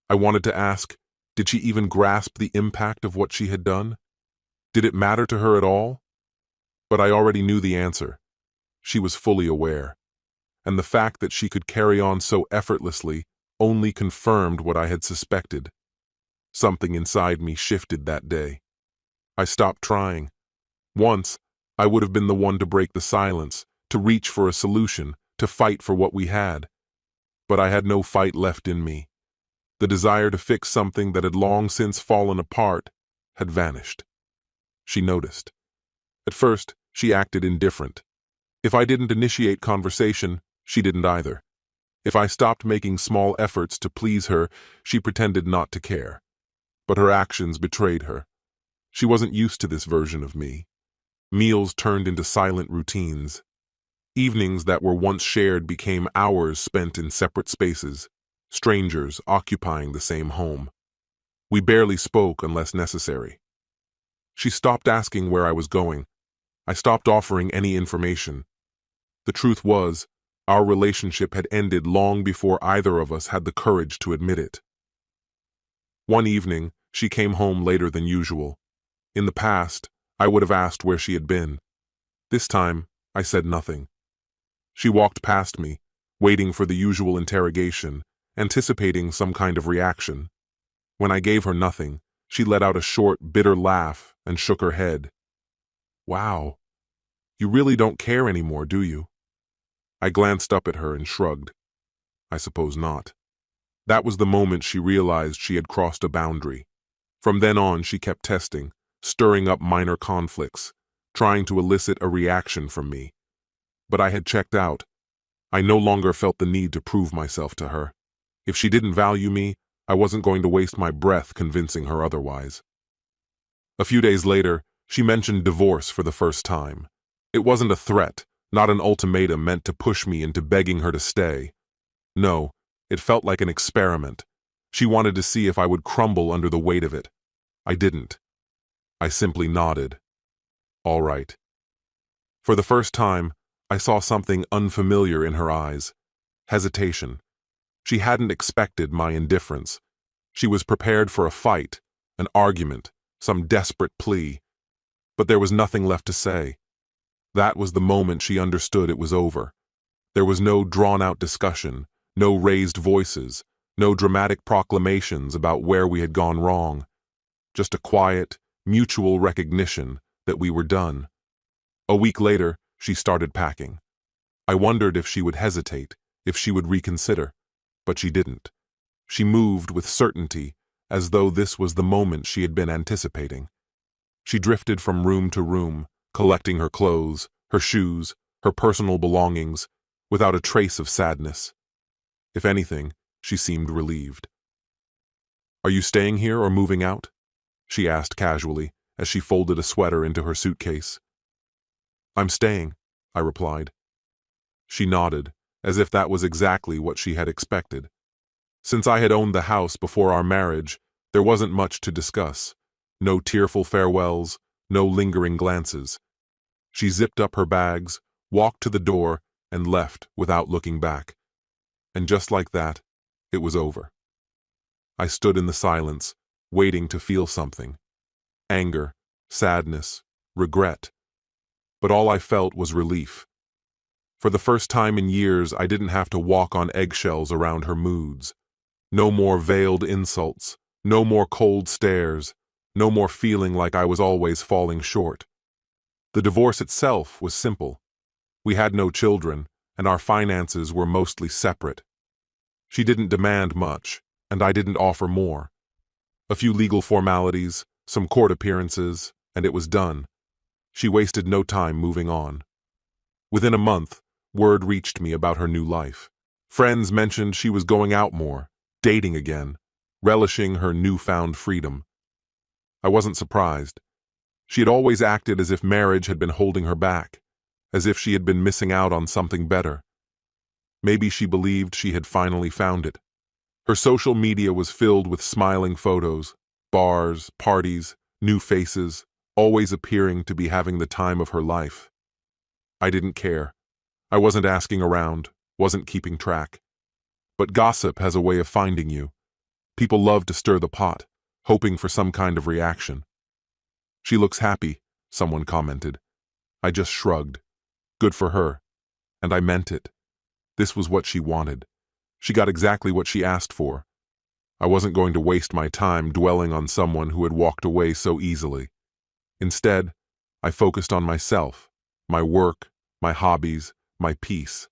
I wanted to ask, did she even grasp the impact of what she had done? Did it matter to her at all? But I already knew the answer. She was fully aware. And the fact that she could carry on so effortlessly only confirmed what I had suspected. Something inside me shifted that day. I stopped trying. Once, I would have been the one to break the silence, to reach for a solution, to fight for what we had. But I had no fight left in me. The desire to fix something that had long since fallen apart had vanished. She noticed. At first, she acted indifferent. If I didn't initiate conversation, she didn't either. If I stopped making small efforts to please her, she pretended not to care. But her actions betrayed her. She wasn't used to this version of me. Meals turned into silent routines. Evenings that were once shared became hours spent in separate spaces, strangers occupying the same home. We barely spoke unless necessary. She stopped asking where I was going. I stopped offering any information. The truth was, our relationship had ended long before either of us had the courage to admit it. One evening, she came home later than usual. In the past, I would have asked where she had been. This time, I said nothing. She walked past me, waiting for the usual interrogation, anticipating some kind of reaction. When I gave her nothing, she let out a short, bitter laugh and shook her head. "Wow, you really don't care anymore, do you?" I glanced up at her and shrugged. "I suppose not." That was the moment she realized she had crossed a boundary. From then on, she kept testing, stirring up minor conflicts, trying to elicit a reaction from me. But I had checked out. I no longer felt the need to prove myself to her. If she didn't value me, I wasn't going to waste my breath convincing her otherwise. A few days later, she mentioned divorce for the first time. It wasn't a threat, not an ultimatum meant to push me into begging her to stay. No, it felt like an experiment. She wanted to see if I would crumble under the weight of it. I didn't. I simply nodded. All right. For the first time, I saw something unfamiliar in her eyes. Hesitation. She hadn't expected my indifference. She was prepared for a fight, an argument, some desperate plea. But there was nothing left to say. That was the moment she understood it was over. There was no drawn-out discussion, no raised voices, no dramatic proclamations about where we had gone wrong. Just a quiet, mutual recognition that we were done. A week later, she started packing. I wondered if she would hesitate, if she would reconsider, but she didn't. She moved with certainty, as though this was the moment she had been anticipating. She drifted from room to room, collecting her clothes, her shoes, her personal belongings, without a trace of sadness. If anything, she seemed relieved. "Are you staying here or moving out?" she asked casually, as she folded a sweater into her suitcase. "I'm staying," I replied. She nodded, as if that was exactly what she had expected. Since I had owned the house before our marriage, there wasn't much to discuss. No tearful farewells, no lingering glances. She zipped up her bags, walked to the door, and left without looking back. And just like that, it was over. I stood in the silence, waiting to feel something. Anger, sadness, regret. But all I felt was relief. For the first time in years, I didn't have to walk on eggshells around her moods. No more veiled insults, no more cold stares, no more feeling like I was always falling short. The divorce itself was simple. We had no children, and our finances were mostly separate. She didn't demand much, and I didn't offer more. A few legal formalities, some court appearances, and it was done. She wasted no time moving on. Within a month, word reached me about her new life. Friends mentioned she was going out more, dating again, relishing her newfound freedom. I wasn't surprised. She had always acted as if marriage had been holding her back, as if she had been missing out on something better. Maybe she believed she had finally found it. Her social media was filled with smiling photos, bars, parties, new faces, always appearing to be having the time of her life. I didn't care. I wasn't asking around, wasn't keeping track. But gossip has a way of finding you. People love to stir the pot, hoping for some kind of reaction. "She looks happy," someone commented. I just shrugged. Good for her. And I meant it. This was what she wanted. She got exactly what she asked for. I wasn't going to waste my time dwelling on someone who had walked away so easily. Instead, I focused on myself, my work, my hobbies, my peace.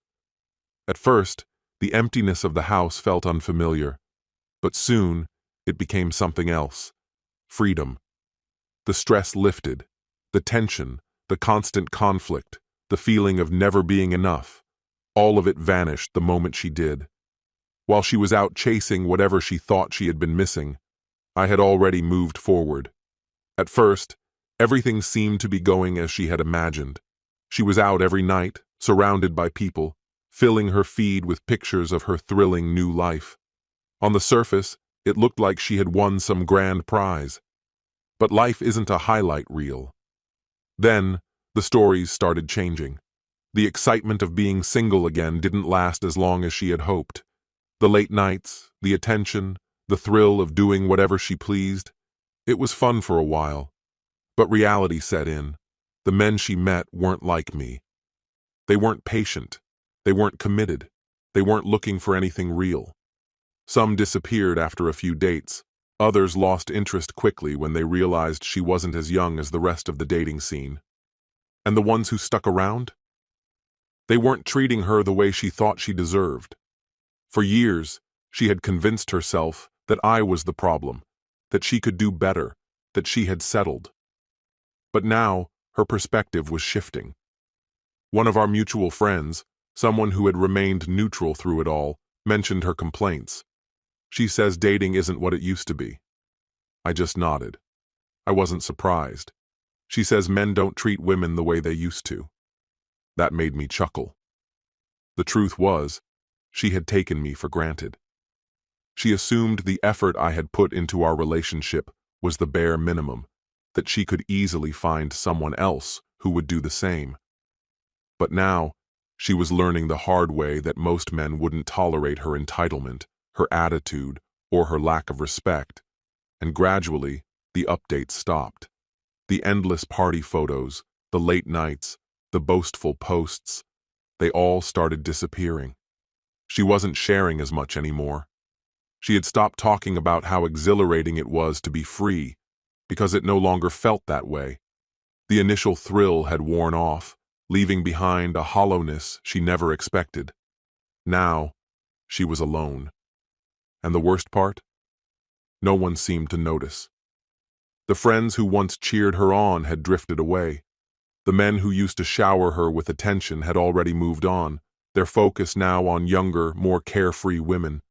At first, the emptiness of the house felt unfamiliar, but soon it became something else. Freedom. The stress lifted, the tension, the constant conflict, the feeling of never being enough. All of it vanished the moment she did. While she was out chasing whatever she thought she had been missing, I had already moved forward. At first, everything seemed to be going as she had imagined. She was out every night, surrounded by people, filling her feed with pictures of her thrilling new life. On the surface, it looked like she had won some grand prize. But life isn't a highlight reel. Then, the stories started changing. The excitement of being single again didn't last as long as she had hoped. The late nights, the attention, the thrill of doing whatever she pleased. It was fun for a while. But reality set in. The men she met weren't like me. They weren't patient. They weren't committed. They weren't looking for anything real. Some disappeared after a few dates. Others lost interest quickly when they realized she wasn't as young as the rest of the dating scene. And the ones who stuck around? They weren't treating her the way she thought she deserved. For years, she had convinced herself that I was the problem, that she could do better, that she had settled. But now, her perspective was shifting. One of our mutual friends, someone who had remained neutral through it all, mentioned her complaints. She says dating isn't what it used to be. I just nodded. I wasn't surprised. She says men don't treat women the way they used to. That made me chuckle. The truth was, she had taken me for granted. She assumed the effort I had put into our relationship was the bare minimum, that she could easily find someone else who would do the same. But now, she was learning the hard way that most men wouldn't tolerate her entitlement, her attitude, or her lack of respect, and gradually, the updates stopped. The endless party photos, the late nights, the boastful posts, they all started disappearing. She wasn't sharing as much anymore. She had stopped talking about how exhilarating it was to be free, because it no longer felt that way. The initial thrill had worn off, leaving behind a hollowness she never expected. Now, she was alone. And the worst part? No one seemed to notice. The friends who once cheered her on had drifted away. The men who used to shower her with attention had already moved on, their focus now on younger, more carefree women.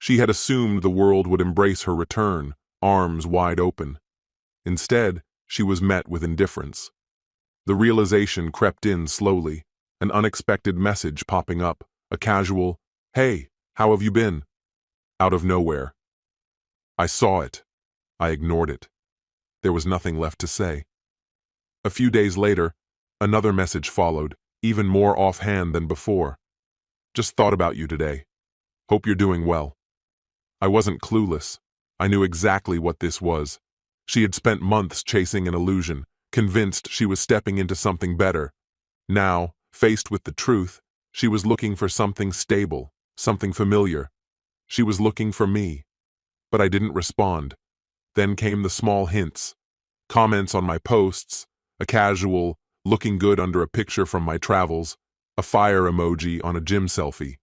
She had assumed the world would embrace her return, arms wide open. Instead, she was met with indifference. The realization crept in slowly, an unexpected message popping up, a casual, "Hey, how have you been?" out of nowhere. I saw it. I ignored it. There was nothing left to say. A few days later, another message followed, even more offhand than before. "Just thought about you today. Hope you're doing well." I wasn't clueless. I knew exactly what this was. She had spent months chasing an illusion, convinced she was stepping into something better. Now, faced with the truth, she was looking for something stable, something familiar. She was looking for me. But I didn't respond. Then came the small hints. Comments on my posts, a casual, looking good under a picture from my travels, a fire emoji on a gym selfie.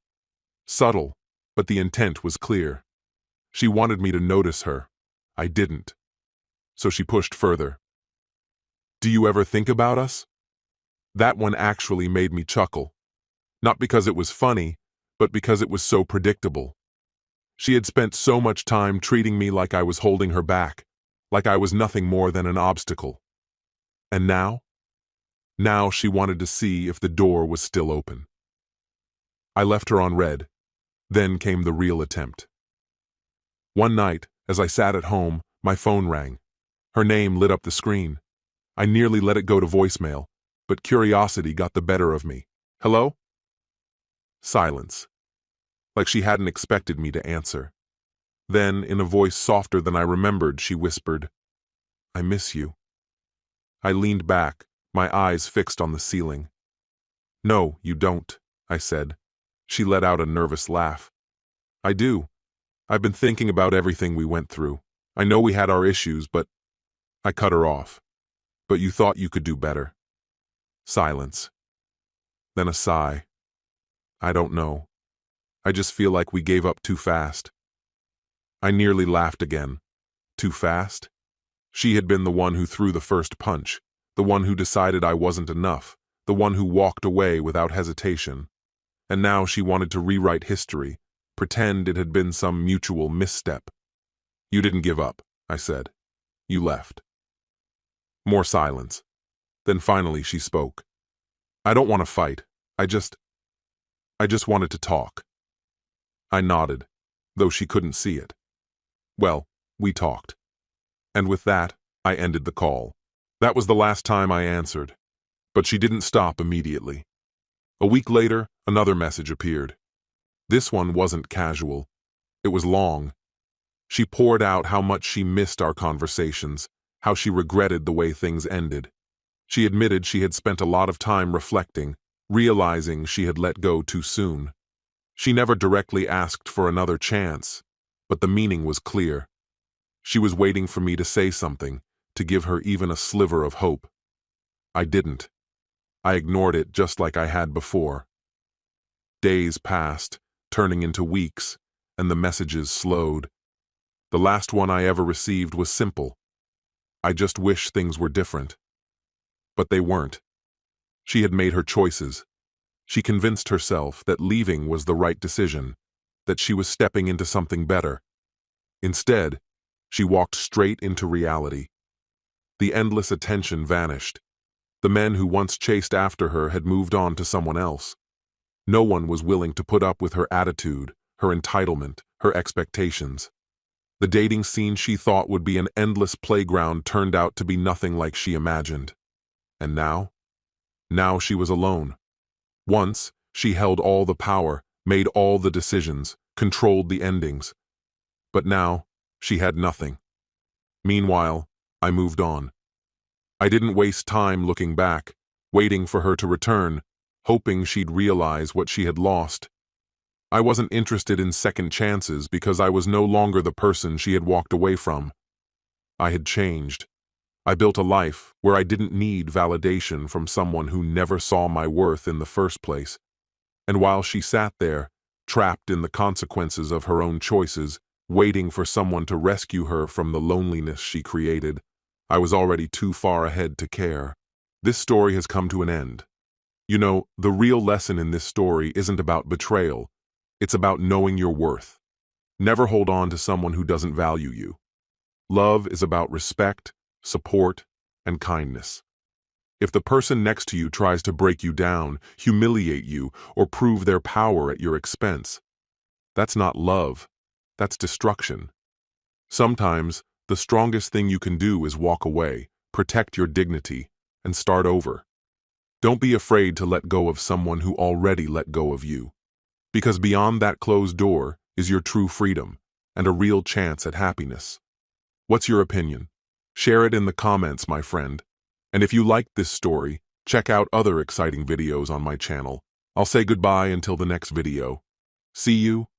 Subtle, but the intent was clear. She wanted me to notice her. I didn't. So she pushed further. "Do you ever think about us?" That one actually made me chuckle. Not because it was funny, but because it was so predictable. She had spent so much time treating me like I was holding her back, like I was nothing more than an obstacle. And now? Now she wanted to see if the door was still open. I left her on red. Then came the real attempt. One night, as I sat at home, my phone rang. Her name lit up the screen. I nearly let it go to voicemail, but curiosity got the better of me. "Hello?" Silence. Like she hadn't expected me to answer. Then, in a voice softer than I remembered, she whispered, "I miss you." I leaned back, my eyes fixed on the ceiling. "No, you don't," I said. She let out a nervous laugh. "I do. I've been thinking about everything we went through. I know we had our issues, but—" I cut her off. "But you thought you could do better." Silence. Then a sigh. "I don't know. I just feel like we gave up too fast." I nearly laughed again. Too fast? She had been the one who threw the first punch, the one who decided I wasn't enough, the one who walked away without hesitation. And now she wanted to rewrite history, pretend it had been some mutual misstep. "You didn't give up," I said. "You left." More silence. Then finally she spoke. "I don't want to fight. I just wanted to talk." I nodded, though she couldn't see it. Well, we talked. And with that, I ended the call. That was the last time I answered. But she didn't stop immediately. A week later, another message appeared. This one wasn't casual. It was long. She poured out how much she missed our conversations, how she regretted the way things ended. She admitted she had spent a lot of time reflecting, realizing she had let go too soon. She never directly asked for another chance, but the meaning was clear. She was waiting for me to say something, to give her even a sliver of hope. I didn't. I ignored it just like I had before. Days passed, turning into weeks, and the messages slowed. The last one I ever received was simple. "I just wish things were different." But they weren't. She had made her choices. She convinced herself that leaving was the right decision, that she was stepping into something better. Instead, she walked straight into reality. The endless attention vanished. The men who once chased after her had moved on to someone else. No one was willing to put up with her attitude, her entitlement, her expectations. The dating scene she thought would be an endless playground turned out to be nothing like she imagined. And now? Now she was alone. Once, she held all the power, made all the decisions, controlled the endings. But now, she had nothing. Meanwhile, I moved on. I didn't waste time looking back, waiting for her to return, hoping she'd realize what she had lost. I wasn't interested in second chances because I was no longer the person she had walked away from. I had changed. I built a life where I didn't need validation from someone who never saw my worth in the first place. And while she sat there, trapped in the consequences of her own choices, waiting for someone to rescue her from the loneliness she created, I was already too far ahead to care. This story has come to an end. You know, the real lesson in this story isn't about betrayal. It's about knowing your worth. Never hold on to someone who doesn't value you. Love is about respect, support, and kindness. If the person next to you tries to break you down, humiliate you, or prove their power at your expense, that's not love. That's destruction. Sometimes, the strongest thing you can do is walk away, protect your dignity, and start over. Don't be afraid to let go of someone who already let go of you. Because beyond that closed door is your true freedom and a real chance at happiness. What's your opinion? Share it in the comments, my friend. And if you liked this story, check out other exciting videos on my channel. I'll say goodbye until the next video. See you